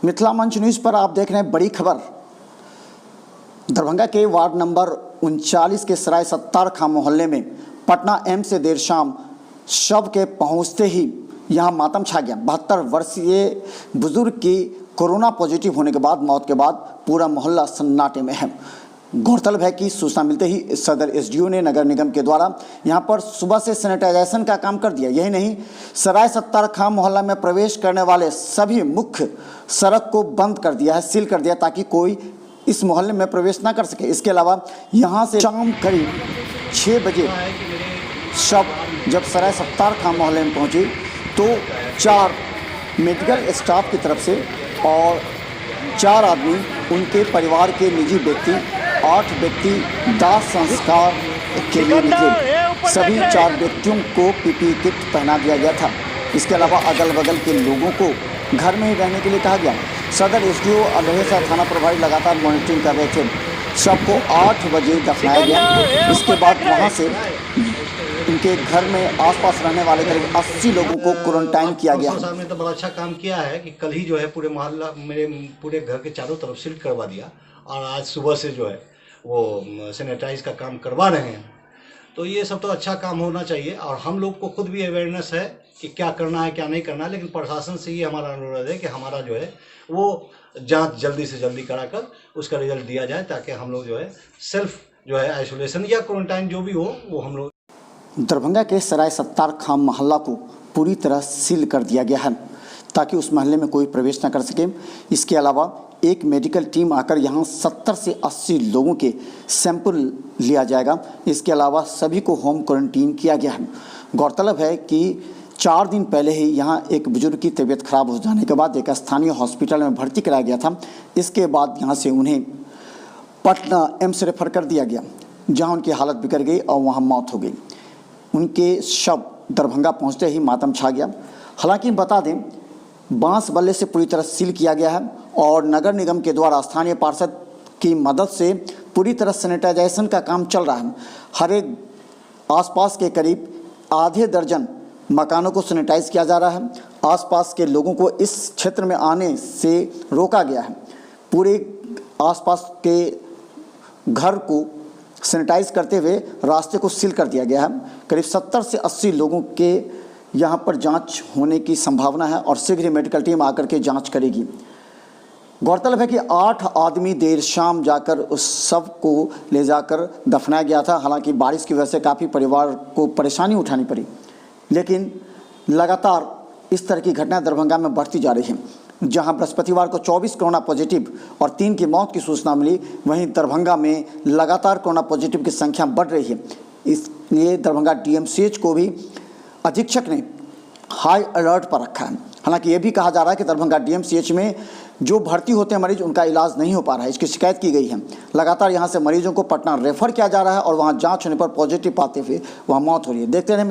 मिथिला मंच न्यूज़ पर आप देख रहे हैं बड़ी खबर। दरभंगा के वार्ड नंबर 39 के सराय सत्तार खां मोहल्ले में पटना एम्स से देर शाम शव के पहुंचते ही यहां मातम छा गया। 72 वर्षीय बुजुर्ग की कोरोना पॉजिटिव होने के बाद मौत के बाद पूरा मोहल्ला सन्नाटे में है। गौरतलब है कि सूचना मिलते ही सदर एसडीओ ने नगर निगम के द्वारा यहां पर सुबह से सैनिटाइजेशन का काम कर दिया। यही नहीं, सराय सत्तार खां मोहल्ला में प्रवेश करने वाले सभी मुख्य सड़क को बंद कर दिया है, सील कर दिया, ताकि कोई इस मोहल्ले में प्रवेश ना कर सके। इसके अलावा यहां से शाम करीब 6 बजे शव जब सराय सत्तार खां मोहल्ले में पहुंचे तो 4 मेडिकल स्टाफ की तरफ से और 4 आदमी उनके परिवार के निजी व्यक्ति, 8 व्यक्ति दाह संस्कार के लिए निकले। सभी 4 व्यक्तियों को पीपीई किट पहना दिया गया था। इसके अलावा अगल बगल के लोगों को घर में ही रहने के लिए कहा गया। सदर एसडीओ अल्हेसा थाना प्रभारी लगातार मॉनिटरिंग कर रहे थे। सबको 8 बजे दफनाया गया। इसके बाद वहां से उनके घर में आसपास रहने वाले करीब 80 लोगों को क्वारंटाइन किया गया। साहब ने तो बड़ा अच्छा काम किया है कि कल ही जो है पूरे मोहल्ला मेरे पूरे घर के चारों तरफ सील करवा दिया और आज सुबह से जो है वो सैनिटाइज का काम करवा रहे हैं। तो ये सब तो अच्छा काम होना चाहिए और हम लोग को खुद भी अवेयरनेस है कि क्या करना है क्या नहीं करना है। लेकिन प्रशासन से ये हमारा अनुरोध है कि हमारा जो है वो जांच जल्दी से जल्दी कराकर उसका रिजल्ट दिया जाए, ताकि हम लोग जो है सेल्फ जो है आइसोलेशन या क्वारंटाइन जो भी हो वो हम लोग। दरभंगा के सराय सत्तार खां मोहल्ला को पूरी तरह सील कर दिया गया है ताकि उस मोहल्ले में कोई प्रवेश न कर सके। इसके अलावा एक मेडिकल टीम आकर यहां 70 से 80 लोगों के सैंपल लिया जाएगा। इसके अलावा सभी को होम क्वारंटीन किया गया है। गौरतलब है कि 4 दिन पहले ही यहां एक बुजुर्ग की तबीयत खराब हो जाने के बाद एक स्थानीय हॉस्पिटल में भर्ती कराया गया था। इसके बाद यहां से उन्हें पटना एम्स रेफर कर दिया गया, जहां उनकी हालत बिगड़ गई और वहां मौत हो गई। उनके शव दरभंगा पहुंचते ही मातम छा गया। हालांकि बता दें, बांस बल्ले से पूरी तरह सील किया गया है और नगर निगम के द्वारा स्थानीय पार्षद की मदद से पूरी तरह सैनिटाइजेशन का काम चल रहा है। हर एक आसपास के करीब आधे दर्जन मकानों को सैनिटाइज किया जा रहा है। आसपास के लोगों को इस क्षेत्र में आने से रोका गया है। पूरे आसपास के घर को सैनिटाइज करते हुए रास्ते को सील कर दिया गया है। करीब 70 से 80 लोगों के यहाँ पर जांच होने की संभावना है और शीघ्र ही मेडिकल टीम आकर के जांच करेगी। गौरतलब है कि 8 आदमी देर शाम जाकर उस शव को ले जाकर दफनाया गया था। हालांकि बारिश की वजह से काफ़ी परिवार को परेशानी उठानी पड़ी, लेकिन लगातार इस तरह की घटना दरभंगा में बढ़ती जा रही है। जहां बृहस्पतिवार को 24 कोरोना पॉजिटिव और 3 की मौत की सूचना मिली, वहीं दरभंगा में लगातार कोरोना पॉजिटिव की संख्या बढ़ रही है। इसलिए दरभंगा डीएमसीएच को भी अधीक्षक ने हाई अलर्ट पर रखा है। हालांकि ये भी कहा जा रहा है कि दरभंगा डीएमसीएच में जो भर्ती होते हैं मरीज, उनका इलाज नहीं हो पा रहा है। इसकी शिकायत की गई है। लगातार यहाँ से मरीजों को पटना रेफर किया जा रहा है और वहाँ जाँच होने पर पॉजिटिव पाते हुए वहाँ मौत हो रही है। देखते रहे।